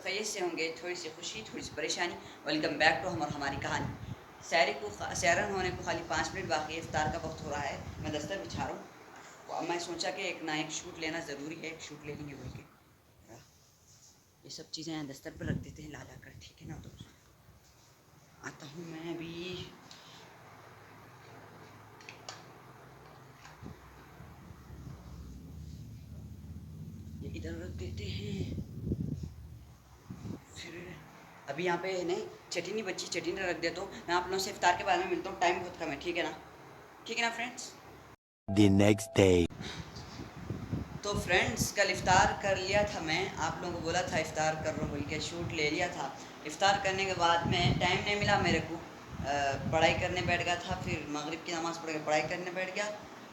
खैरियत से होंगे, थोड़ी सी खुशी, थोड़ी सी परेशानी। वेलकम बैक टू हमारी कहानी। सैरन होने को खाली 5 मिनट बाकी है, इफ्तार का वक्त हो रहा है, मैं दस्तर बिछा रहा हूँ। अब मैं सोचा कि एक शूट लेना ज़रूरी है, एक शूट ले लेंगे बोल के। ये सब चीज़ें यहाँ दस्तर पर रख देते हैं ला कर, ठीक है ना। तो आता हूँ मैं अभी। ये इधर रख देते हैं। फिर अभी यहाँ पे नहीं चटनी बच्ची, चटनी रख देता हूँ। मैं आप लोगों से इफ्तार के बाद में मिलता हूँ, टाइम बहुत कम है, ठीक है ना, ठीक है ना फ्रेंड्स। The next day. तो फ्रेंड्स कल इफ्तार कर लिया था मैं, आप लोगों को बोला था इफ्तार कर रहा हूँ बोल के, शूट ले लिया था। इफ्तार करने के बाद में टाइम नहीं मिला मेरे को, पढ़ाई करने बैठ गया था। फिर मगरिब की नमाज़ पढ़ के पढ़ाई करने बैठ गया,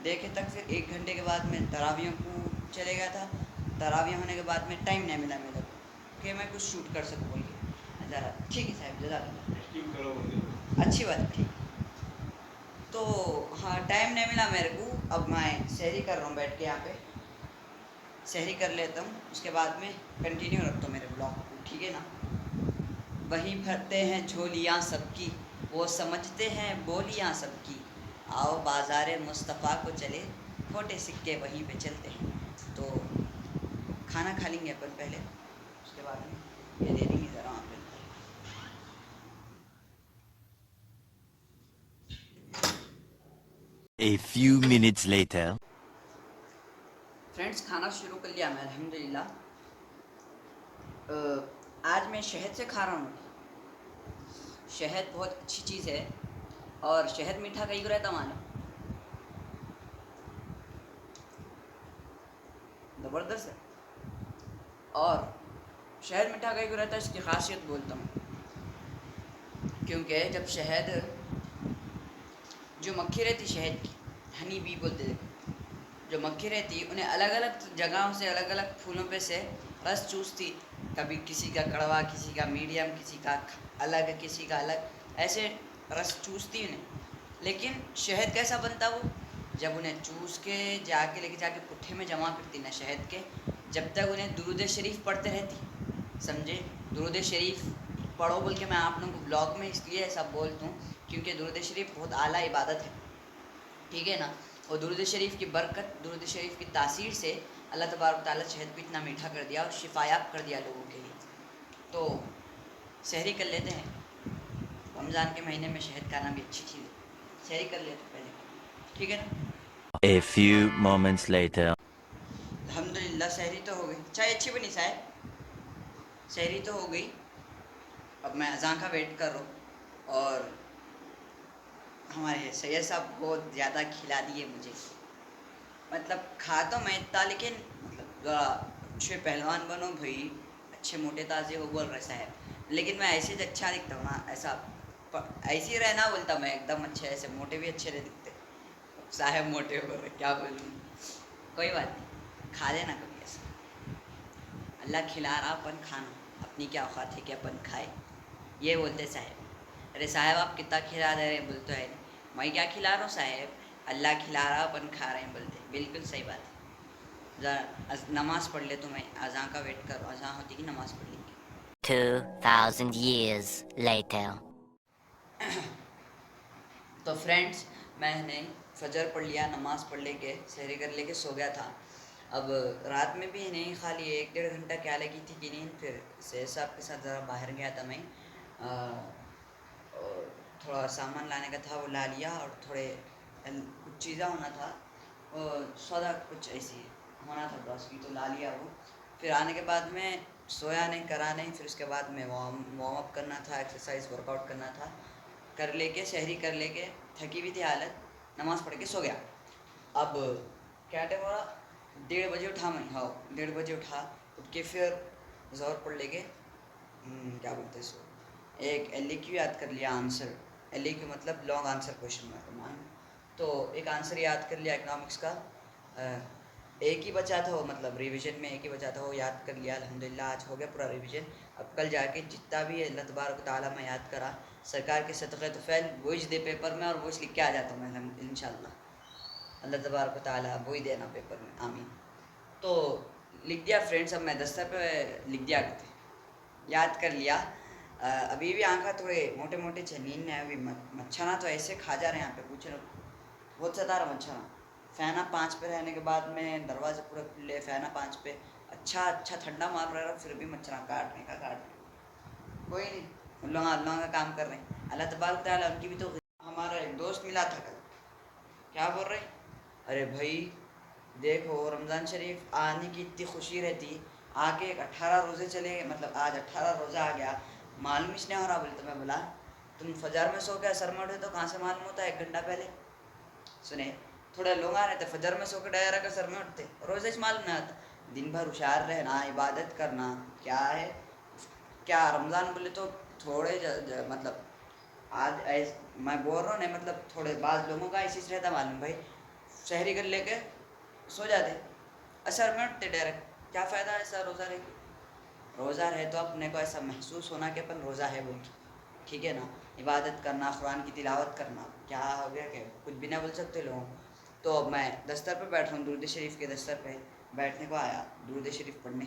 देखे तक फिर 1 घंटे के बाद में तरावियों को चले गया था। तरावियाँ होने के बाद में टाइम नहीं मिला मेरे को कि मैं कुछ शूट कर सकूँ बोल के। ज़रा ठीक है साहब, जज़ाकल्लाह, अच्छी बात, ठीक। तो हाँ, टाइम नहीं मिला मेरे को। अब मैं सहरी कर रहा हूँ बैठ के यहाँ पे, सहरी कर लेता हूँ, उसके बाद में कंटिन्यू रखता हूँ मेरे ब्लॉग को, ठीक है ना। वहीं भरते हैं झोलियाँ सबकी, वो समझते हैं बोलियाँ सबकी। आओ बाज़ार मुस्तफ़ा को चले, खोटे सिक्के वहीं पे चलते हैं। तो खाना खा लेंगे अपन पहले, उसके बाद में ये दे देंगे ज़रा वहाँ पे। A few minutes later. Friends खाना शुरू कर लिया मैं अल्हम्दुलिल्लाह। आज मैं शहद से खा रहा हूँ। शहद बहुत अच्छी चीज़ है, और शहद मीठा कहीं को रहता मानो, ज़बरदस्त है। और शहद मीठा कहीं को रहता है, इसकी खासियत बोलता हूँ। क्योंकि जब शहद, जो मक्खी रहती शहद की, हनी बी बोलते थे, जो मक्खी रहती उन्हें अलग अलग जगहों से, अलग अलग फूलों पे से रस चूसती। कभी किसी का कड़वा, किसी का मीडियम, किसी का अलग, किसी का अलग, ऐसे रस चूसती उन्हें। लेकिन शहद कैसा बनता वो, जब उन्हें चूस के जाके लेके जाके पुट्ठे में जमा करती ना शहद के, जब तक उन्हें दुरूद शरीफ पढ़ते रहती, समझे। दुरूद शरीफ पढ़ो बोल के मैं आप लोगों को ब्लॉग में इसलिए ऐसा बोलता हूँ क्योंकि दुरूद शरीफ बहुत आला इबादत है, ठीक है ना। और दुरूद शरीफ की बरकत, दुरूद शरीफ की तासीर से अल्लाह तबारक ताला शहद को इतना मीठा कर दिया और शिफायाब कर दिया लोगों के लिए। तो सहरी कर लेते हैं, रमज़ान के महीने में शहद खाना भी अच्छी चीज़ है। सहरी कर लेते पहले, ठीक है ना। A few moments later. अल्हम्दुलिल्लाह सहरी तो हो गई, चाय अच्छी बनी साहब, सहरी तो हो गई। अब मैं अज़ान का वेट कर रहा हूँ। और हमारे सैयद साहब बहुत ज़्यादा खिला दिए मुझे, मतलब खा तो मैं इतना, लेकिन मतलब ज़रा अच्छे पहलवान बनो भाई, अच्छे मोटे ताज़े हो बोल रहे साहब। लेकिन मैं ऐसे ही अच्छा दिखता हूँ ना, ऐसा ऐसे ही रहना बोलता मैं, एकदम अच्छे, ऐसे मोटे भी अच्छे नहीं दिखते साहब, मोटे हो रहे, क्या बोलूँ। कोई बात नहीं, खा लेना कभी ऐसा, अल्लाह खिला रहा, अपन खाना, अपनी क्या औकात है कि अपन खाए, ये बोलते साहब। अरे साहब आप कितना खिला दे रहे, बोलते है मैं क्या खिला रहा हूँ साहब, अल्लाह खिला रहा, अपन खा रहे हैं बोलते, बिल्कुल सही बात है। ज़रा नमाज़ पढ़ ले, तो मैं अज़ान का वेट कर रहा हूँ, अज़ान होती कि नमाज़ पढ़ लेंगे। 2000 years later. तो फ्रेंड्स मैंने फजर पढ़ लिया, नमाज़ पढ़ लेके सहरी कर लेके सो गया था। अब रात में भी नहीं, खाली 1-1.5 घंटा क्या लगी थी कि नींद। फिर सैयद साहब के साथ ज़रा बाहर गया था मैं, और थोड़ा सामान लाने का था, वो ला लिया। और थोड़े कुछ चीज़ें होना था, सौदा कुछ ऐसी होना था बस की, तो ला लिया वो। फिर आने के बाद में सोया नहीं, करा नहीं। फिर उसके बाद में वार्म अप करना था, एक्सरसाइज वर्कआउट करना था, कर लेके सहरी कर लेके थकी हुई थी हालत, नमाज़ पढ़ के सो गया। अब क्या टाइम हो रहा, 1:30 बजे उठा मैं, हाँ 1:30 बजे उठा, उठ के फिर ज़ोर पढ़ लेके क्या बोलते हैं इसको, एक LQ याद कर लिया, आंसर LQ मतलब लॉन्ग आंसर क्वेश्चन मान। तो एक आंसर याद कर लिया इकनॉमिक्स का, एक ही बचा था वो, मतलब रिवीजन में एक ही बचा था, वो याद कर लिया अल्हम्दुलिल्लाह, आज हो गया पूरा रिवीजन। अब कल जाके जितना भी अल्लाह तबारक ताला मैं याद करा, सरकार के सदक़े तो फ़ैल वॉइस दे पेपर में, और वॉइस लिख के आ जाता हूँ मैं इंशाल्लाह। अल्लाह तबारक ताला वही देना पेपर में, आमीन। तो लिख दिया फ्रेंड्स, अब मैं दस्तर पे लिख दिया करते, याद कर लिया। अभी भी आंखा थोड़े मोटे मोटे नींद है अभी। मच्छरा तो ऐसे खा जा रहे हैं यहाँ पे, पूछ लो, बहुत सता रहा मच्छरा। फैना 5 पे रहने के बाद में दरवाजे पूरे खुले, फैना 5 पे, अच्छा ठंडा मार रहा है, फिर भी मच्छरा काटने का कोई नहीं। उन लोगों का काम कर रहे हैं अल्लाह तबारक व तआला उनकी भी तो। हमारा एक दोस्त मिला था कल, क्या बोल रहे, अरे भाई देखो रमज़ान शरीफ आने की इतनी खुशी रहती, आके 18 रोज़े चले, मतलब आज 18 रोज़ा आ गया, मालूम ही नहीं हो रहा। बोले तो मैं बोला तुम फजर में सो के असर में उठे तो कहाँ से मालूम होता है 1 घंटा पहले। सुने, थोड़े लोग आ रहे थे फजर में सो के डायरेक्ट असर में उठते, रोज़े से मालूम नहीं आता। दिन भर होशियार रहना, इबादत करना, क्या है क्या रमज़ान बोले तो थोड़े मतलब आज मैं बोल रहा हूँ नहीं, मतलब थोड़े बाद लोगों का ऐसी रहता मालूम भाई, शहरी कर लेके सो जाते, असर में उठते डायरेक्ट। क्या फ़ायदा ऐसा रोज़ा रहे, रोज़ा रहे तो अपने को ऐसा महसूस होना कि अपन रोज़ा है बोल के, ठीक है ना। इबादत करना, कुरान की तिलावत करना, क्या हो गया क्या, कुछ भी ना बोल सकते लोग। तो अब मैं दस्तर पे बैठ रहा हूँ, दुरूद शरीफ के दस्तर पे बैठने को आया, दुरूद शरीफ पढ़ने।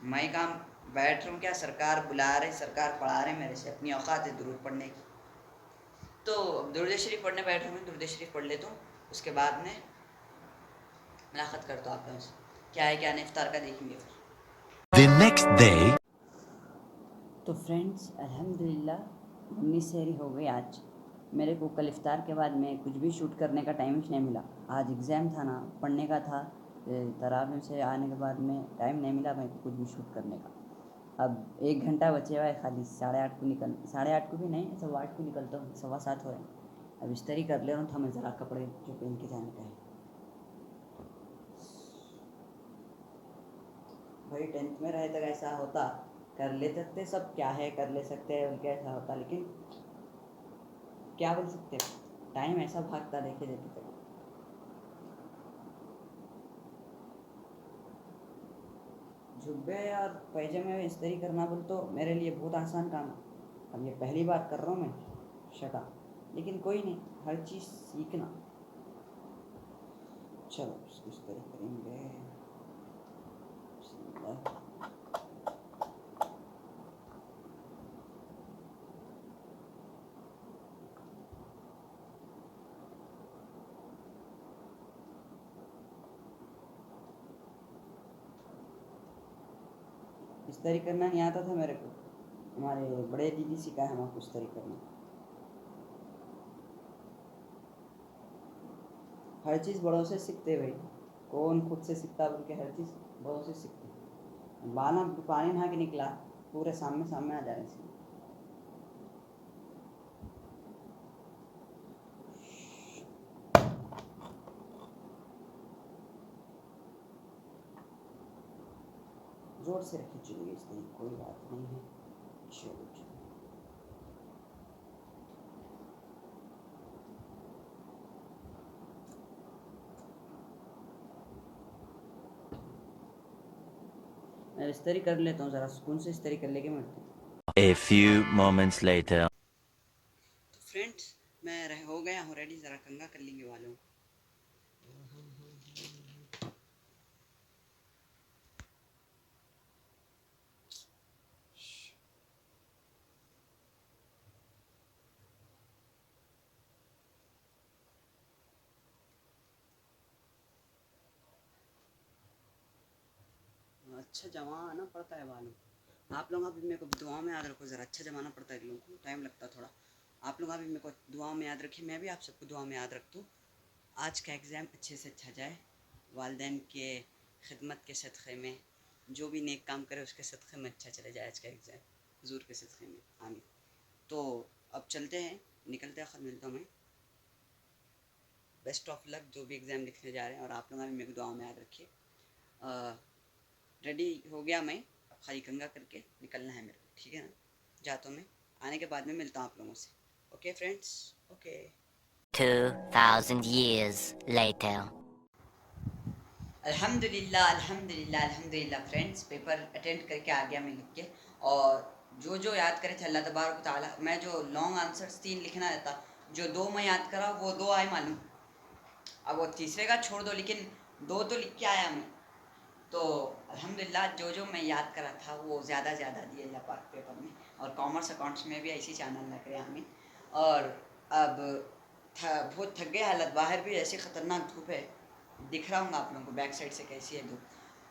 मैं काम बैठ रहा हूँ, क्या सरकार बुला रहे, सरकार पढ़ा रहे मेरे से, अपनी औकात है दुरूद पढ़ने की। तो दुरूद शरीफ पढ़ने बैठ रहा हूँ, दुरूद शरीफ पढ़ लेता हूँ, उसके बाद में मुलाकात करता हूँ आप लोगों से, क्या है क्या नहीं, इफ्तार का देखेंगे फिर। The next day. तो फ्रेंड्स अल्हम्दुलिल्लाह 19 सहरी हो गई आज। मेरे को कल इफ्तार के बाद में कुछ भी शूट करने का टाइम ही नहीं मिला। आज एग्ज़ाम था ना, पढ़ने का था, तरावी से आने के बाद में टाइम नहीं मिला मेरे को कुछ भी शूट करने का। अब 1 घंटा बचे हुआ है खाली, 8:30 को निकल, 8:30 को भी नहीं, 8:15 को निकलता हूँ, 7:15 हो रहे हैं। अब इस्त्री कर ले रहा हूँ, था मैं ज़रा कपड़े जो पहन के जाने का है। भाई 10th में रहे तक ऐसा होता, कर ले सकते सब, क्या है कर ले सकते हैं उनके, ऐसा होता, लेकिन क्या बोल सकते, टाइम ऐसा भागता देखे देखे तक। जुब्बे और पैजामे में इस्त्री करना बोल तो मेरे लिए बहुत आसान काम है। अब ये पहली बार कर रहा हूँ मैं शका, लेकिन कोई नहीं, हर चीज़ सीखना। चलो इसको इस्त्री करेंगे। इस्त्री करना नहीं आता था मेरे को, हमारे बड़े दीदी सिखाया हमको इस्त्री करना। हर चीज़ बड़ों से सीखते भाई, कौन खुद से सीखता बोल के, हर चीज़ बड़ों से सीखते। बाना पानी नहा के निकला, पूरे सामने सामने आ जा रहे थे। जोर से रखी चलिए इसलिए कोई बात नहीं है। चलो चलो, मैं इस्त्री कर लेता हूँ, ज़रा सुकून से इस्त्री कर लेके मिलते हैं। A few moments later. तो फ्रेंड्स मैं हो गया हूँ रेडी, ज़रा कंघा कर लेंगे वालों। अच्छा जमाना पड़ता है मालूम, आप लोग अभी मेरे को दुआ में याद रखो, ज़रा अच्छा जमाना पड़ता है लोगों को, टाइम लगता थोड़ा। आप लोग अभी मेरे को दुआ में याद रखिए, मैं भी आप सबको दुआ में याद रखता हूँ। आज का एग्ज़ाम अच्छे से अच्छा जाए, वालदैन के खिदमत के सदक़े में, जो भी नेक काम करे उसके सदक़े में अच्छा चले जाए आज का एग्ज़ाम, हुजूर के सदक़े में, आमीन। तो अब चलते हैं, निकलते हैं, मिलता हूँ मैं। बेस्ट ऑफ लक जो भी एग्ज़ाम लिखने जा रहे हैं, और आप लोग अभी मेरे को दुआ में याद रखिए। रेडी हो गया मैं, अब खाली कंघा करके निकलना है मेरे को, ठीक है ना। जाता हूँ मैं, आने के बाद में मिलता हूँ आप लोगों से। Okay friends, okay. 2000 years later. अल्हम्दुलिल्लाह अल्हम्दुलिल्लाह अल्हम्दुलिल्लाह फ्रेंड्स, पेपर अटेंड करके आ गया मैं लिख के, और जो याद करे थे अल्लाह तबारक ताला। मैं जो लॉन्ग आंसर्स 3 लिखना रहता, जो 2 मैं याद करा वो 2 आए मालूम। अब वो तीसरे का छोड़ दो, लेकिन 2 तो लिख के आया मैं। तो अल्हम्दुलिल्लाह जो जो मैं याद करा था वो ज़्यादा दिए अल्लाह पाक पेपर में, और कॉमर्स अकाउंट्स में भी ऐसी चैनल लग रहे हमें। और अब बहुत थक गए, हालत बाहर भी ऐसी ख़तरनाक धूप है, दिख रहा हूँ आप लोगों को बैक साइड से कैसी है धूप।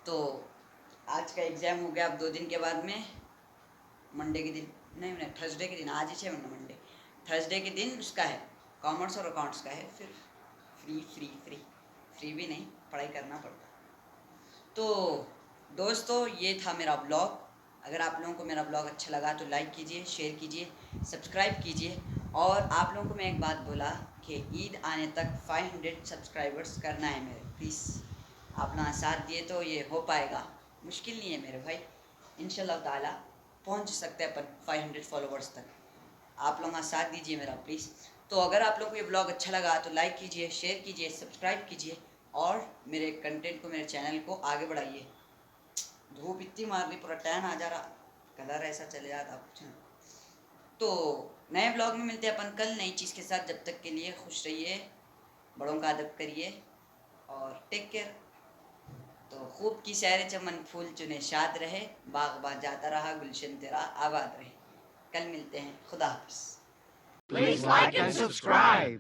तो आज का एग्ज़ाम हो गया, अब 2 दिन के बाद में मंडे के दिन, नहीं थर्सडे के दिन, आज ही 6 मंडे, थर्सडे के दिन उसका है, कॉमर्स और अकाउंट्स का है। फिर फ्री भी नहीं, पढ़ाई करना पड़ता। तो दोस्तों ये था मेरा ब्लॉग। अगर आप लोगों को मेरा ब्लॉग अच्छा लगा तो लाइक कीजिए, शेयर कीजिए, सब्सक्राइब कीजिए। और आप लोगों को मैं एक बात बोला कि ईद आने तक 500 सब्सक्राइबर्स करना है मेरे, प्लीज़ आप लोग साथ दिए तो ये हो पाएगा, मुश्किल नहीं है मेरे भाई, इंशाल्लाह ताला पहुंच सकते हैं अपन 500 फॉलोवर्स तक। आप लोग साथ दीजिए मेरा प्लीज़। तो अगर आप लोगों को ये ब्लॉग अच्छा लगा तो लाइक कीजिए, शेयर कीजिए, सब्सक्राइब कीजिए, और मेरे कंटेंट को, मेरे चैनल को आगे बढ़ाइए। धूप इतनी मार रही, पूरा टैन आ जा रहा, कलर ऐसा चले जाता कुछ ना। तो नए ब्लॉग में मिलते हैं अपन कल नई चीज़ के साथ। जब तक के लिए खुश रहिए, बड़ों का अदब करिए और टेक केयर। तो खूब की सैर चमन फूल चुने शाद रहे, बाग बाग जाता रहा गुलशन तेरा आबाद रहे। कल मिलते हैं, खुदा हाफिज़। Please like and subscribe.